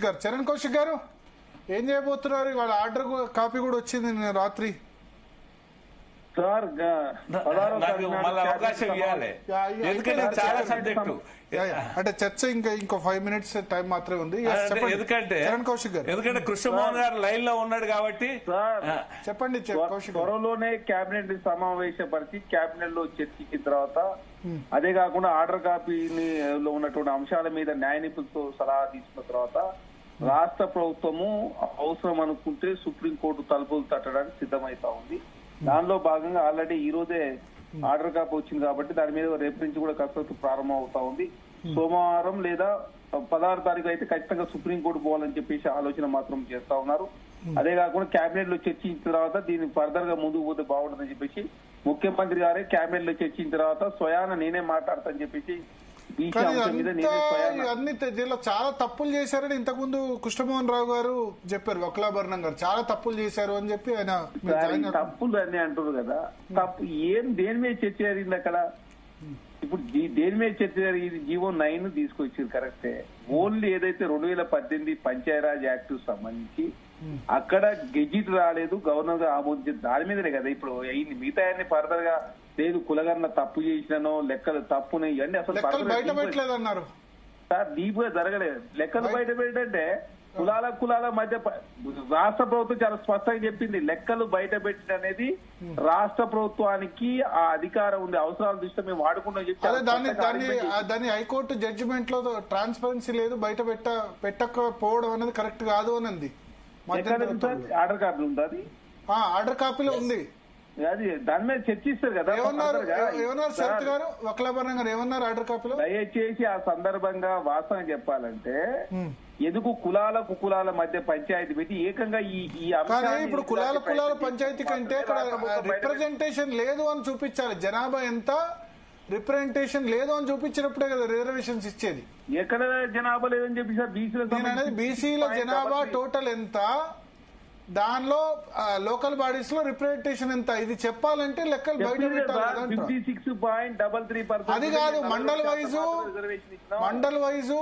గారు చరణ్ కౌశిక్ గారు ఏం చేయబోతున్నారు? వాళ్ళ ఆర్డర్ కాపీ కూడా వచ్చింది నిన్న రాత్రి. సార్ అవకాశం ఇవ్వాలి, ఎందుకంటే చాలా సబ్జెక్టు అంటే చర్చ ఇంకో 5 minutes టైం మాత్రమే ఉంది. ఎందుకంటే చరణ్ కౌశిక్ గారు, ఎందుకంటే కృష్ణమోహన్ గారు లైన్ లో ఉన్నాడు కాబట్టి చెప్పండి. కౌశిక్ త్వరలోనే కేబినెట్ సమావేశపరిచి కేబినెట్ లో చర్చించిన తర్వాత అదే కాకుండా ఆర్డర్ కాపీని లో ఉన్నటువంటి అంశాల మీద న్యాయ నిపుణులతో సలహా తీసుకున్న తర్వాత రాష్ట్ర ప్రభుత్వము అవసరం అనుకుంటే సుప్రీంకోర్టు తలుపులు తట్టడానికి సిద్ధమైతా ఉంది. దానిలో భాగంగా ఆల్రెడీ ఈ రోజే ఆర్డర్ కాపీ వచ్చింది కాబట్టి దాని మీద రేపు నుంచి కూడా కసరత్తు ప్రారంభం అవుతా ఉంది. సోమవారం లేదా 16వ తారీఖు అయితే ఖచ్చితంగా సుప్రీంకోర్టు పోవాలని చెప్పేసి ఆలోచన మాత్రం చేస్తా ఉన్నారు. అదే కాకుండా కేబినెట్ లో చర్చించిన తర్వాత దీన్ని ఫర్దర్ గా ముందుకు పోతే బాగుంటుందని చెప్పేసి ముఖ్యమంత్రి గారే కేబినెట్ లో చర్చించిన తర్వాత స్వయాన నేనే మాట్లాడతానని చెప్పేసి అన్ని దీనిలో చాలా తప్పులు చేశారని ఇంతకుముందు కృష్ణమోహన్ రావు గారు చెప్పారు. వక్లాభరణం గారు చాలా తప్పులు చేశారు అని చెప్పి ఆయన తప్పులు అన్ని అంటారు కదా. తప్పు దేని మీద చర్చ జరిగింది అక్కడ? ఇప్పుడు దేని మీద చర్చ జరిగింది? జీవో 9 తీసుకొచ్చింది కరెక్టే. ఓన్లీ ఏదైతే 2018 పంచాయరాజ్ యాక్ట్ సంబంధించి అక్కడ గెజిట్ రాలేదు, గవర్నర్ గా ఆమోదించింది దాని మీదనే కదా ఇప్పుడు అయింది. మిగతా అన్ని ఫర్దర్ గా లేదు కులగన్న తప్పు చేసినానో లెక్కలు తప్పునే ఇవన్నీ అసలు బయట పెట్టలేదన్నారు సార్. డీప్ గా జరగలేదు. లెక్కలు బయట పెట్టంటే కులాల మధ్య రాష్ట్ర ప్రభుత్వం చాలా స్పష్టంగా చెప్పింది. లెక్కలు బయట పెట్టిన అనేది రాష్ట్ర ప్రభుత్వానికి ఆ అధికారం ఉంది, అవసరాల దృష్ట్యా మేము వాడుకుంటాం చెప్పి దాన్ని హైకోర్టు జడ్జిమెంట్ లో ట్రాన్స్పరెన్సీ లేదు, బయట పెట్టకపోవడం అనేది కరెక్ట్ కాదు అని అంది. ఆర్డర్ కాపీ ఉంది, అది ఆర్డర్ కాపీలో ఉంది. అది దాని మీద చర్చిస్తారు కదా. ఏమన్నారు శరత్ గారు, వక్లాభరణం గారు ఏమన్నారు ఆర్డర్ కాపీలో? దయచేసి ఆ సందర్భంగా వాస్తవం చెప్పాలంటే ఎందుకు కులాల మధ్య పంచాయతీ పెట్టి ఏకంగా ఈ ఇప్పుడు కులాల పంచాయతీ కంటే రిప్రజెంటేషన్ లేదు అని చూపించాలి. జనాభా ఎంత రిప్రజెంటేషన్ లేదు అని చూపించినప్పుడే కదా రిజర్వేషన్స్ ఇచ్చేది. ఎక్కడ జనాభా లేదని చెప్పి సార్ బీసీల జనాభా టోటల్ ఎంత, దానిలో లోకల్ బాడీస్ లో రిప్రజెంటేషన్ ఎంత, ఇది చెప్పాలంటే లెక్కలు బయట పెట్టాలి. 56.33%. అది కాదు మండల్ వైజు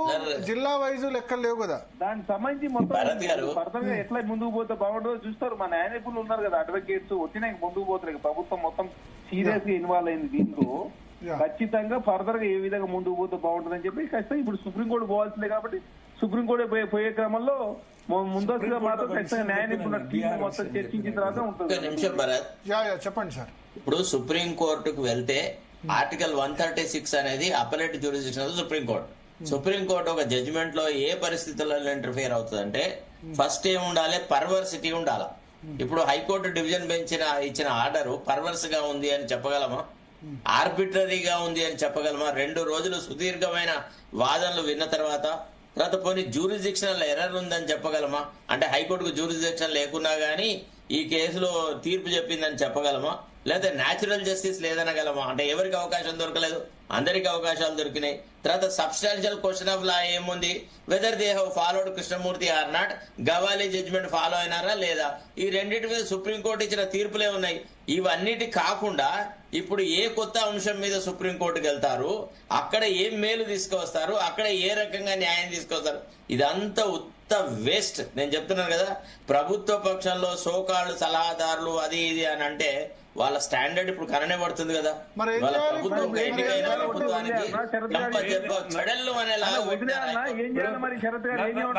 జిల్లా వైజు లెక్కలు లేవు కదా. దానికి సంబంధించి మొత్తం ఎట్లా ముందుకు పోతే బాగుంటుందో చూస్తారు. మన న్యాయ నిపుణులు ఉన్నారు కదా, అడ్వకేట్స్ వచ్చినా ముందుకు పోతారు. ప్రభుత్వం మొత్తం సీరియస్ గా ఇన్వాల్వ్ అయింది దీంట్లో. ఖచ్చితంగా ఫర్దర్ గా ఏ విధంగా ముందుకు పోతే బాగుంటుందని చెప్పి ఖచ్చితంగా ఇప్పుడు సుప్రీంకోర్టు పోవాల్సిందే కాబట్టి సుప్రీంకోర్టు పోయే క్రమంలో ముందస్తుగా మాత్రం ఖచ్చితంగా న్యాయ నిపుణుల మొత్తం చర్చించిన తర్వాత ఉంటుంది. చెప్పండి సార్. ఇప్పుడు సుప్రీంకోర్టుకు వెళ్తే ఆర్టికల్ 136 అనేది అపలేట్ జ్యూరిస్డిక్షన్ సుప్రీంకోర్టు. సుప్రీంకోర్టు ఒక జడ్జిమెంట్ లో ఏ పరిస్థితుల్లో ఇంటర్ఫియర్ అవుతుందంటే ఫస్ట్ ఏం ఉండాలి, పర్వర్సిటీ ఉండాలి. ఇప్పుడు హైకోర్టు డివిజన్ బెంచ్ ఇచ్చిన ఆర్డర్ పర్వర్స్ గా ఉంది అని చెప్పగలమా? ఆర్బిట్రరీగా ఉంది అని చెప్పగలమా? 2 రోజులు సుదీర్ఘమైన వాదనలు విన్న తర్వాత పోనీ జ్యూరిస్డిక్షనల్ ఎర్రర్ ఉందని చెప్పగలమా? అంటే హైకోర్టుకు జ్యూరిస్డిక్షన్ లేకున్నా గానీ ఈ కేసులో తీర్పు చెప్పిందని చెప్పగలమా? లేదా న్యాచురల్ జస్టిస్ లేదనగలమా? అంటే ఎవరికి అవకాశం దొరకలేదు, అందరికి అవకాశాలు దొరికినాయి. తర్వాత సబ్స్టాన్షియల్ క్వశ్చన్ ఆఫ్ లా ఏముంది, whether they have followed Krishnamurthy or not, Gawali judgment follow అయినారా లేదా, ఈ రెండింటి మీద సుప్రీంకోర్టు ఇచ్చిన తీర్పులే ఉన్నాయి. ఇవన్నిటి కాకుండా ఇప్పుడు ఏ కొత్త అంశం మీద సుప్రీంకోర్టుకు వెళ్తారు, అక్కడ ఏం మేలు తీసుకువస్తారు, అక్కడ ఏ రకంగా న్యాయం తీసుకొస్తారు, ఇదంతా ఉత్త వేస్ట్. నేను చెప్తున్నాను కదా, ప్రభుత్వ పక్షంలో సోకాళ్ళు సలహాదారులు అది ఇది అని అంటే వాళ్ళ స్టాండర్డ్ ఇప్పుడు కననే పడుతుంది కదా. వాళ్ళ ప్రభుత్వం ఎన్నికైన ప్రభుత్వానికి చెడళ్ళు అనేలాగా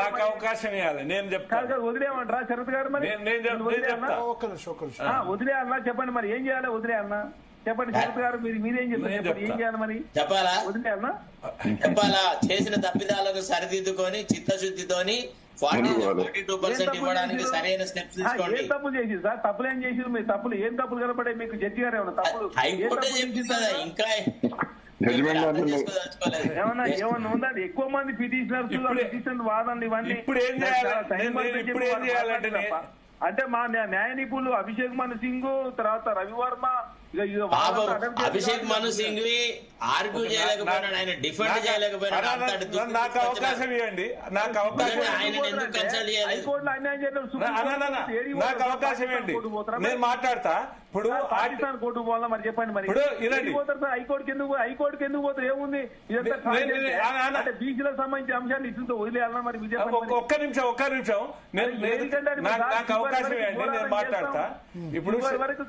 నాకు అవకాశం ఇవ్వాలి, నేను చెప్తాను. వదిలేమంటారా శరత్ గారు? మరి వదిలే అన్నా చెప్పండి, మరి ఏం చేయాలి? వదిలే అన్నా చెప్పండి శరత్ గారు, మీరేం చెప్తారు? ఏం చేయాలి మరి? చెప్పాలా? వదిలే అన్నా చెప్పాలా? చేసిన తప్పిదాలను సరిదిద్దుకొని చిత్తశుద్ధితోని 42% ఇవ్వడానికి సరైన స్టెప్స్ తీసుకోండి. ఏం తప్పులు చేసి సార్? తప్పులు ఏం చేసి మీరు? తప్పులు ఏం తప్పులు కనపడే మీకు? జడ్జి గారు ఏమన్నా తప్పులు హైకోర్టు చెప్పింది కదా, ఇంకా ఏమన్నా ఉందా? ఎక్కువ మంది పిటిషనర్స్ వాదనలు ఇవన్నీ ఇప్పుడు ఏం చేయాలంటే అంటే మా న్యాయ నిపుణులు అభిషేక్ మను సింగ్, తర్వాత రవివర్మ, పాపం అభిషేక్ మను సింఘ్వి ఆర్గ్యూ చేయలేకపోయినాడు, ఆయన డిఫెండ్ చేయలేకపోయినాడు. నాకు అవకాశం ఇవ్వండి, నాకు అవకాశం ఆయన ఎందుకు కన్సల్ట్ చేయలేదు? నాకు అవకాశం ఇవ్వండి, నేను మాట్లాడతా. ఇప్పుడు పాకిస్తాన్ కోర్టు పోవాలా మరి చెప్పండి. మరి ఇప్పుడు ఇలాంటి పోతారు సార్, హైకోర్టుకి ఎందుకు పోతారు? ఏముంది అంటే బీసీలకు సంబంధించిన అంశాన్ని ఇస్తుందో వదిలేయాలన్నా మరి ఒక్క నిమిషం నాకు అవకాశం ఇవ్వండి, నేను మాట్లాడతా. ఇప్పుడు వరకు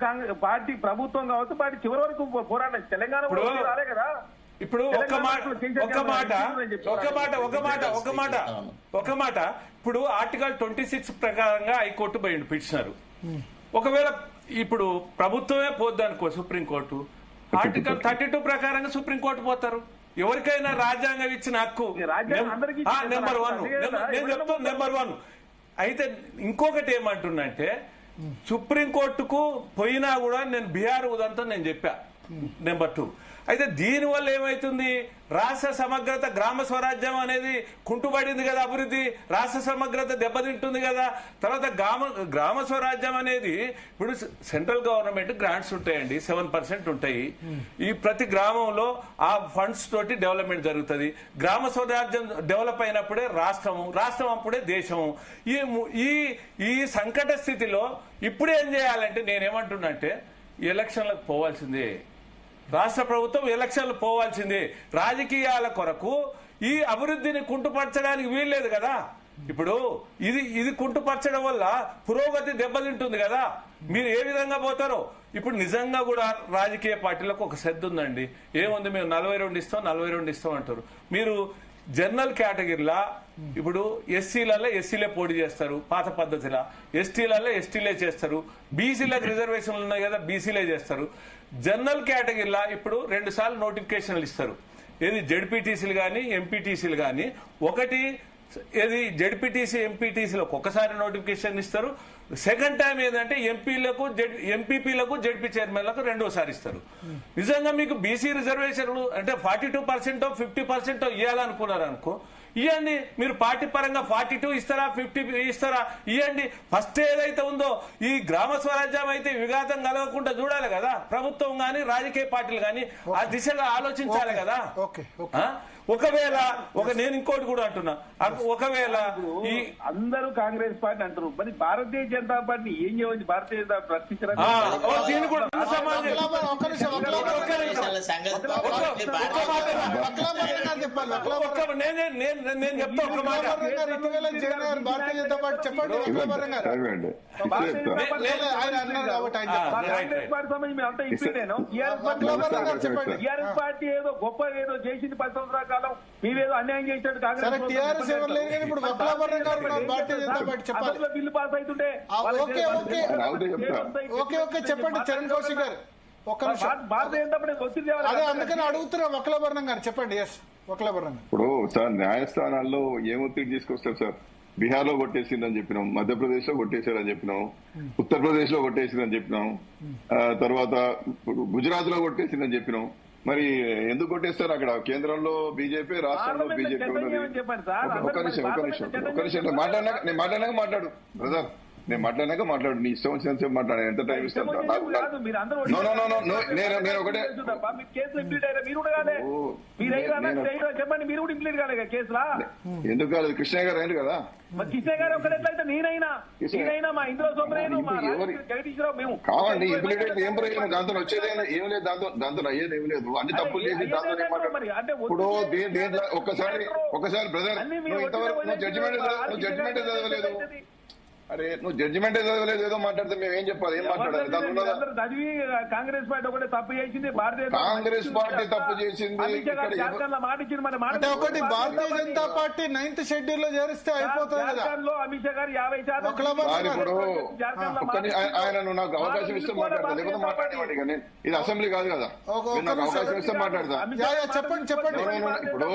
పార్టీ ప్రభుత్వం కావచ్చు, పార్టీ చివరి వరకు పోరాటం తెలంగాణ రాలే కదా. ఇప్పుడు ఒక మాట ఇప్పుడు ఆర్టికల్ 26 ప్రకారంగా హైకోర్టు పోయిండు పిటిషనర్. ఒకవేళ ఇప్పుడు ప్రభుత్వమే పోద్ది అనుకో సుప్రీంకోర్టు, ఆర్టికల్ 32 ప్రకారంగా సుప్రీంకోర్టు పోతారు. ఎవరికైనా రాజ్యాంగం ఇచ్చిన హక్కు నెంబర్ 1. నేను చెప్తాను నెంబర్ 1. అయితే ఇంకొకటి ఏమంటున్నంటే సుప్రీంకోర్టుకు పోయినా కూడా నేను బీహార్ ఉదంతా నేను చెప్పా నెంబర్ 2. అయితే దీనివల్ల ఏమైతుంది, రాష్ట్ర సమగ్రత, గ్రామ స్వరాజ్యం అనేది కుంటుపడింది కదా, అభివృద్ధి రాష్ట్ర సమగ్రత దెబ్బతింటుంది కదా. తర్వాత గ్రామ స్వరాజ్యం అనేది ఇప్పుడు సెంట్రల్ గవర్నమెంట్ గ్రాంట్స్ ఉంటాయండి, 7% ఉంటాయి. ఈ ప్రతి గ్రామంలో ఆ ఫండ్స్ తోటి డెవలప్మెంట్ జరుగుతుంది. గ్రామ స్వరాజ్యం డెవలప్ అయినప్పుడే రాష్ట్రం అప్పుడే దేశము. ఈ సంకట స్థితిలో ఇప్పుడు ఏం చేయాలంటే నేనేమంటున్నా అంటే ఎలక్షన్లకు పోవాల్సిందే, రాష్ట్ర ప్రభుత్వం ఎలక్షన్లు పోవాల్సిందే. రాజకీయాల కొరకు ఈ అభివృద్ధిని కుంటుపరచడానికి వీల్లేదు కదా. ఇప్పుడు ఇది కుంటుపరచడం వల్ల పురోగతి దెబ్బతింటుంది కదా. మీరు ఏ విధంగా పోతారో ఇప్పుడు నిజంగా కూడా రాజకీయ పార్టీలకు ఒక శ్రద్ధ ఉందండి. ఏముంది, మేము 42 ఇస్తాం అంటారు. మీరు జనరల్ కేటగిరీలా ఇప్పుడు ఎస్సీలే పోటీ చేస్తారు పాత పద్ధతిలా, ఎస్టీలే చేస్తారు, బీసీలకు రిజర్వేషన్లు ఉన్నాయి కదా బీసీలే చేస్తారు. జనరల్ కేటగిరీలా ఇప్పుడు 2 సార్లు నోటిఫికేషన్లు ఇస్తారు. ఏది జడ్పీటీసీలు కానీ ఎంపీటీసీలు కానీ, ఒకటి ఏది జడ్పీటీసీ ఎంపీటీసీలకు ఒకసారి నోటిఫికేషన్ ఇస్తారు. సెకండ్ టైం ఏదంటే ఎంపీపీలకు జడ్పీ చైర్మన్లకు 2వ ఇస్తారు. నిజంగా మీకు బీసీ రిజర్వేషన్లు అంటే 42% 50% ఇవ్వాలనుకున్నారు అనుకో, ఇవ్వండి. మీరు పార్టీ పరంగా 42 ఇస్తారా 50 ఇస్తారా ఇవ్వండి. ఫస్ట్ ఏదైతే ఉందో ఈ గ్రామ స్వరాజ్యం అయితే విఘాతం కలగకుండా చూడాలి కదా ప్రభుత్వం గాని రాజకీయ పార్టీలు గాని, ఆ దిశగా ఆలోచించాలి కదా. ఒకవేళ నేను ఇంకోటి కూడా అంటున్నా, ఒకవేళ ఈ అందరూ కాంగ్రెస్ పార్టీ అంటారు, మరి భారతీయ జనతా పార్టీ ఏం చేయవచ్చు? భారతీయ జనతా ప్రశ్నించడం నేను చెప్తా ఒక మాట. భారతీయ జనతా పార్టీ చెప్పండి. కాంగ్రెస్ పార్టీ సంబంధించి మీరు అంతా ఇంప్లీటేను. టీఆర్ఎస్ పార్టీ ఏదో గొప్ప ఏదో చేసింది 10 సంవత్సరాల కాలం, మీరేదో అన్యాయం చేసినట్టు కాంగ్రెస్ బిల్లు పాస్ అవుతుంటే చెప్పండి చరణ్ కౌశిక్ గారు. భారతీయ జనతా పార్టీ ఒత్తిడి అదే అందుకని అడుగుతున్నా వక్లాభరణం గారు చెప్పండి. వక్లాభరణం ఇప్పుడు సార్ న్యాయస్థానాల్లో ఏం ఒత్తిడి తీసుకొస్తారు సార్? బీహార్ లో కొట్టేసిందని చెప్పినాం, మధ్యప్రదేశ్ లో కొట్టేశారని చెప్పినాం, ఉత్తరప్రదేశ్ లో కొట్టేసిందని చెప్పినాం, తర్వాత గుజరాత్ లో కొట్టేసిందని చెప్పినాం. మరి ఎందుకు కొట్టేస్తారు? అక్కడ కేంద్రంలో బీజేపీ, రాష్ట్రంలో బీజేపీ ఉన్నది. ఒక్క నిమిషం నేను మాట్లాడినాక మాట్లాడు బ్రదర్, నేను మాట్లాడినాక మాట్లాడు. నీ ఇష్టం వచ్చినంత మాట్లాడు, ఎంత టైం ఇస్తాను? నేను ఒకటే ఎందుకు కాలేదు, కృష్ణ గారు అయింది కదా. కృష్ణ గారు ఒకటైతే నేనైనా మా ఇందులో కావండి. ఇంప్లీట్ అయితే ఏం ప్రయోజనం? దాంతో వచ్చేది ఏం లేదు, దాంతో అయ్యేది ఏం లేదు. అన్ని తప్పులు చేసి దాంతో ఇప్పుడు దేంట్లో ఒకసారి బ్రదర్ నువ్వు ఇంతవరకు జడ్జిమెంట్ చదవలేదు. అరే నువ్వు జడ్జిమెంట్ చదవలేదు, ఏదో మాట్లాడితే మేము ఏం చెప్పాలి? ఏం మాట్లాడాలి? చదివి కాంగ్రెస్ పార్టీ ఒకటే తప్పు చేసింది, కాంగ్రెస్ పార్టీ తప్పు చేసింది. అంటే ఒకటి Bharatiya Janata party 9th schedule లో చేరిస్తే అయిపోతుంది కదా. అమిత్ షా గారు 50% ఇప్పుడు ఆయన నువ్వు నాకు అవకాశం ఇస్తే మాట్లాడతా, లేకపోతే మాట్లాడేవాడి. ఇక నేను ఇది అసెంబ్లీ కాదు కదా, నాకు అవకాశం ఇస్తే మాట్లాడతా. చెప్పండి. ఇప్పుడు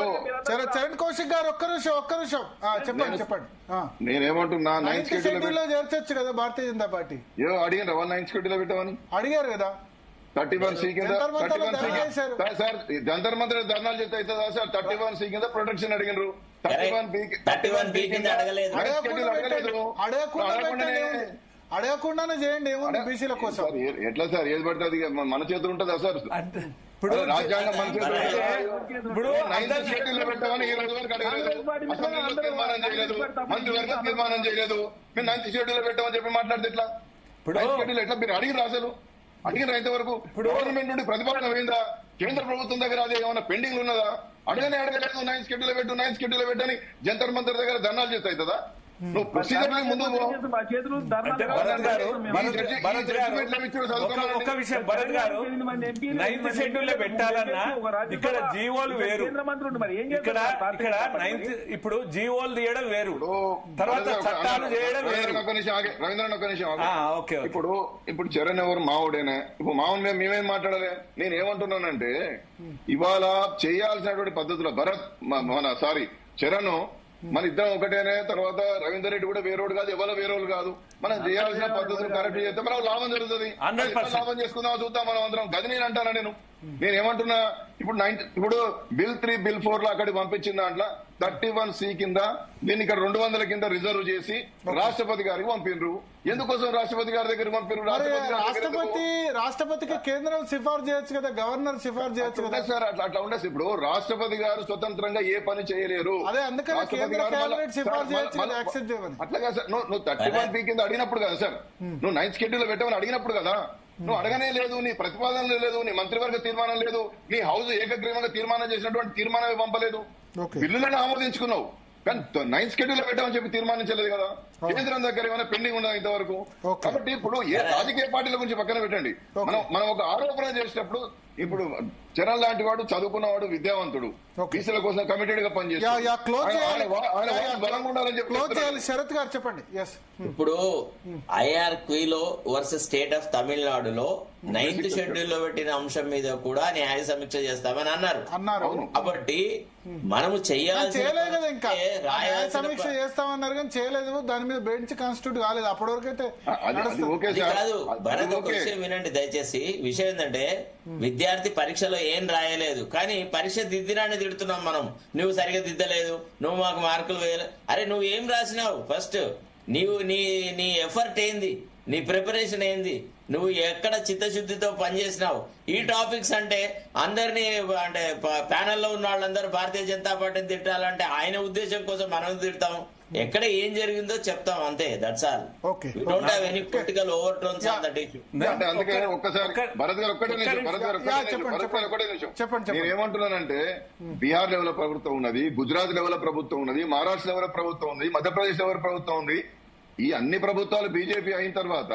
చరణ్ కౌశిక్ గారు ఒక్క నిమిషం చెప్పండి. నేనేమంటున్నా, 9th షెడ్యూల్ చేర్చొచ్చు కదా భారతీయ జనతా పార్టీ. ఏదో అడిగారు 9th షెడ్యూల్ పెట్టమని అడిగారు కదా. 31C కింద సార్ జంతర్ మంత్రి ధర్నాలు చేస్తే అవుతుందా సార్? 31C కింద ప్రొటెక్షన్ అడిగినారు, 31B కింద అడగలేదు. అడగకుండానే చేయండి, ఏముంది బీసీల కోసం. సార్, ఎట్లా సార్ ఏది పడితే అది మన చేతులు ఉంటుందా సార్? ఇప్పుడు రాజ్యాంగం మన చేతులు ఇప్పుడు నైన్త్ షెడ్యూల్ పెట్టమని ఈ రోజు వరకు అడగలేదు, అసెంబ్లీలో తీర్మానం చేయలేదు, మంత్రివర్గం తీర్మానం చేయలేదు. మీరు నైన్త్ షెడ్యూల్ పెట్టమని చెప్పి మాట్లాడితే ఎట్లా? నైన్త్ షెడ్యూల్ ఎట్లా మీరు అడిగిన అసలు అడిగిన ఇంతవరకు గవర్నమెంట్ నుండి ప్రతిపాదన పోయిందా? కేంద్ర ప్రభుత్వం దగ్గర అది ఏమైనా పెండింగ్ ఉన్నదా? అడగలేదు. నైన్త్ షెడ్యూల్ పెట్టని జంతర్ మంతర్ దగ్గర ధర్నాలు చేస్తే అవుతుందా? నువ్వు ప్రొసీజర్ ముందు మా చేతులు ఒక విషయం భరత్ గారు, నైన్త్ షెడ్యూల్ పెట్టాలన్నా ఇక్కడ జీవోలు వేరు, ఇక్కడ నైన్త్ ఇప్పుడు జీవోలు తీయడం వేరు, తర్వాత చట్టాలు చేయడం వేరు. రవీంద్రన్ ఒక నిమిషం ఓకే. ఇప్పుడు చరణ్ ఎవరు? మావుడేనే. ఇప్పుడు మావుడు మేమేం మాట్లాడలే. నేను ఏమంటున్నానంటే ఇవాళ చేయాల్సినటువంటి పద్ధతులు భరత్ చరణ్ మన ఇద్దరం ఒకటేనే. తర్వాత రవీందర్ రెడ్డి కూడా వేరోడు కాదు, ఎవరో వేరోలు కాదు. మనం చేయాల్సిన పద్ధతులు కరెక్ట్ చేస్తే మనకు లాభం జరుగుతుంది. లాభం చేసుకుందాం చూద్దాం మనం అందరం. గది నేను అంటానా? నేనేమంటున్నా, ఇప్పుడు బిల్ 3 బిల్ 4 లో అక్కడికి పంపించిన దాంట్లో 31C కింద దీన్ని ఇక్కడ 200 కింద రిజర్వ్ చేసి రాష్ట్రపతి గారికి పంపినరు. ఎందుకోసం రాష్ట్రపతి గారి దగ్గరికి పంపినరు? రాష్ట్రపతికి కేంద్రం సిఫార్సు చేయొచ్చు కదా, గవర్నర్ సిఫార్సు చేయొచ్చు కదా సార్. అట్లా ఉండదు. ఇప్పుడు రాష్ట్రపతి గారు స్వతంత్రంగా ఏ పని చేయలేరు. అదే అందుకని అట్లాగా సార్, నువ్వు 31B కింద అడిగినప్పుడు కదా సార్, నువ్వు నైన్త్ షెడ్యూల్ పెట్టమని అడిగినప్పుడు కదా. నువ్వు అడగనే లేదు, నీ ప్రతిపాదన లేదు, నీ మంత్రివర్గ తీర్మానం లేదు, నీ హౌస్ ఏకగ్రీవంగా తీర్మానం చేసినటువంటి తీర్మానమే పంపలేదు. బిల్లులను ఆమోదించుకున్నావు కానీ నైన్త్ షెడ్యూల్ పెట్టమని చెప్పి తీర్మానించలేదు కదా. కేంద్రం దగ్గర ఏమైనా పెండింగ్ ఉన్నదా ఇంతవరకు? కాబట్టి ఇప్పుడు ఏ రాజకీయ పార్టీల గురించి పక్కన పెట్టండి. మనం ఒక ఆరోపణ చేసినప్పుడు ఇప్పుడు చరణ్ లాంటి వాడు చదువుకున్నవాడు, విద్యావంతుడు, బీసీల కోసం కమిటెడ్ గా పనిచేస్తాడు. శరత్ గారు చెప్పండి. ఇప్పుడు ఐఆర్ క్వీలో వర్సెస్ స్టేట్ ఆఫ్ తమిళనాడులో నైన్త్ షెడ్యూల్ లో పెట్టిన అంశం మీద కూడా న్యాయ సమీక్ష చేస్తామని అన్నారు. కాబట్టి మనము సమీక్ష చేస్తామన్నారు కానీ చేయలేదు. దాని మీద బెంచ్ కాన్స్టిట్యూట్ కాలేదు అప్పటి వరకు అయితే. కాదు భరత్, ఒక విషయం వినండి దయచేసి. విషయం ఏంటంటే విద్యార్థి పరీక్షలో ఏం రాయలేదు కానీ పరీక్ష దిద్దినాన్ని తిడుతున్నాం మనం. నువ్వు సరిగా దిద్దలేదు, నువ్వు మాకు మార్కులు వేయలేదు. అరే నువ్వు ఏం రాసినావు? ఫస్ట్ నీవు నీ ఎఫర్ట్ ఏంది? నీ ప్రిపరేషన్ ఏంది? నువ్వు ఎక్కడ చిత్తశుద్ధితో పనిచేసినావు? ఈ టాపిక్స్ అంటే అందరినీ అంటే ప్యానెల్లో ఉన్న వాళ్ళందరూ భారతీయ జనతా పార్టీని తిట్టాలంటే ఆయన ఉద్దేశం కోసం మనం తిడతాం. ఎక్కడ ఏం జరిగిందో చెప్తాం అంతే. That's all. We don't have any political overtones on that issue. అందుకే ఒక్కసారి భరత్ గారు ఒక్కటే నిమిషం నేనేమంటున్నానంటే బీహార్ లెవెల్ ప్రభుత్వం ఉన్నది, గుజరాత్ లెవెల్ ప్రభుత్వం ఉన్నది, మహారాష్ట్ర లెవెల్ ప్రభుత్వం ఉంది, మధ్యప్రదేశ్ లెవెల్ ప్రభుత్వం ఉంది. ఈ అన్ని ప్రభుత్వాలు బీజేపీ అయిన తర్వాత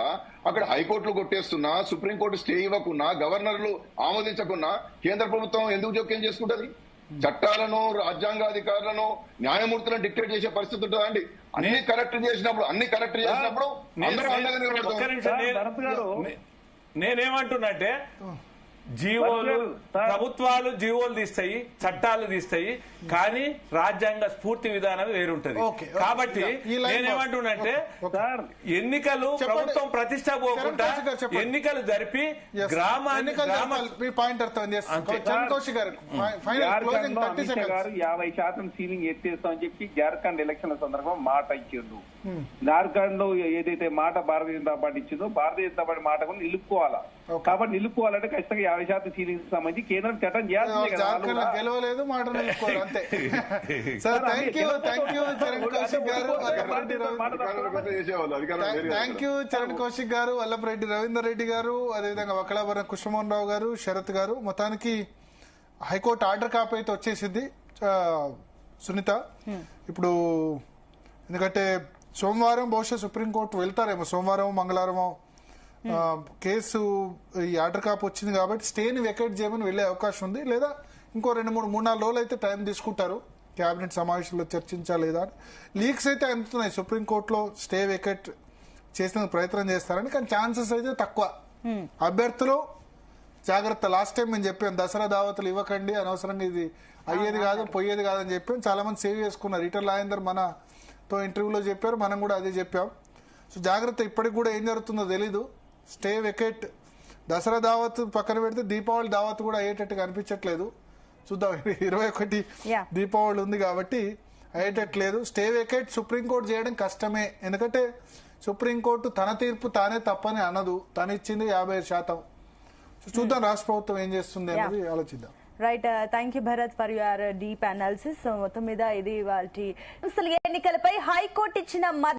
అక్కడ హైకోర్టులు కొట్టేస్తున్నా, సుప్రీంకోర్టు స్టే ఇవ్వకున్నా, గవర్నర్లు ఆమోదించకున్నా కేంద్ర ప్రభుత్వం ఎందుకు జోక్యం చేసుకుంటది? చట్టాలను, రాజ్యాంగాధికారులను, న్యాయమూర్తులను డిక్టేట్ చేసే పరిస్థితి ఉంటుందా అండి? అన్ని కరెక్ట్ చేసినప్పుడు అందరూ అండగా నిలబడతారు. నేనేమంటున్నట్టే జీవోలు ప్రభుత్వాలు జీవోలు తీస్తాయి, చట్టాలు తీస్తాయి, కానీ రాజ్యాంగ స్ఫూర్తి విధానం వేరుంటది. కాబట్టి నేనేమంటున్నంటే ఎన్నికలు ప్రభుత్వం ప్రతిష్ట పోకుండా ఎన్నికలు జరిపి గ్రామాన్ని 50% సీలింగ్ ఎత్తేస్తామని చెప్పి జార్ఖండ్ ఎలక్షన్ల సందర్భంగా మాట ఇచ్చిండ్రు. జార్ఖండ్ లో ఏదైతే మాట భారతీయ జనతా పార్టీ ఇచ్చిందో భారతీయ జనతా పార్టీ మాట కూడా నిలుపుకోవాలా. కాబట్టి నిలుపుకోవాలంటే ఖచ్చితంగా 50% సీలింగ్ సంబంధించి కేంద్రం చట్టం చేయాల్సిందే కదా. గెలవలేదు మాట నిలుపుకోవాలి అంతే. Sir thank you Charan Kaushik గారు, థ్యాంక్ యూ చరణ్ కౌశిక్ గారు, వల్లభరెడ్డి రవీందర్ రెడ్డి గారు, అదేవిధంగా వకలాభరణం కృష్ణమోహన్ రావు గారు, శరత్ గారు. మొత్తానికి హైకోర్టు ఆర్డర్ కాపీ అయితే వచ్చేసింది సునీత. ఇప్పుడు ఎందుకంటే సోమవారం బహుశా సుప్రీంకోర్టు వెళ్తారేమో, సోమవారం మంగళవారం కేసు ఈ ఆర్డర్ కాపీ వచ్చింది కాబట్టి స్టేని వెకేట్ చేయమని వెళ్లే అవకాశం ఉంది. లేదా ఇంకో 2-3-4 రోజులు అయితే టైం తీసుకుంటారు కేబినెట్ సమావేశంలో చర్చించాలేదా అని. లీక్స్ అయితే అందుతున్నాయి సుప్రీంకోర్టులో స్టే వెకేట్ చేసేందుకు ప్రయత్నం చేస్తారని, కానీ ఛాన్సెస్ అయితే తక్కువ. అభ్యర్థులు జాగ్రత్త. లాస్ట్ టైం మేము చెప్పాం దసరా దావతులు ఇవ్వకండి, అనవసరంగా ఇది అయ్యేది కాదు పోయేది కాదని చెప్పాం. చాలా మంది సేవ్ చేసుకున్నారు. ఈటల రాజేందర్ మనతో ఇంటర్వ్యూలో చెప్పారు, మనం కూడా అదే చెప్పాం. సో జాగ్రత్త. ఇప్పటికి కూడా ఏం జరుగుతుందో తెలీదు. స్టే వెకేట్ దసరా దావత్ పక్కన పెడితే దీపావళి దావత్ కూడా అయ్యేటట్టుగా అనిపించట్లేదు. చూద్దాం, 21 దీపావళి ఉంది కాబట్టి అయ్యేటట్లేదు. స్టే వెకేట్ సుప్రీంకోర్టు చేయడం కష్టమే. ఎందుకంటే సుప్రీంకోర్టు తన తీర్పు తానే తప్పని అనదు, తను ఇచ్చింది 55%. సో చూద్దాం రాష్ట్ర ప్రభుత్వం ఏం చేస్తుంది అనేది ఆలోచిద్దాం. Right, thank you Bharat for your deep analysis. మొత్తం మీద ఇది వాటి ఎన్నికలపై హైకోర్టు ఇచ్చిన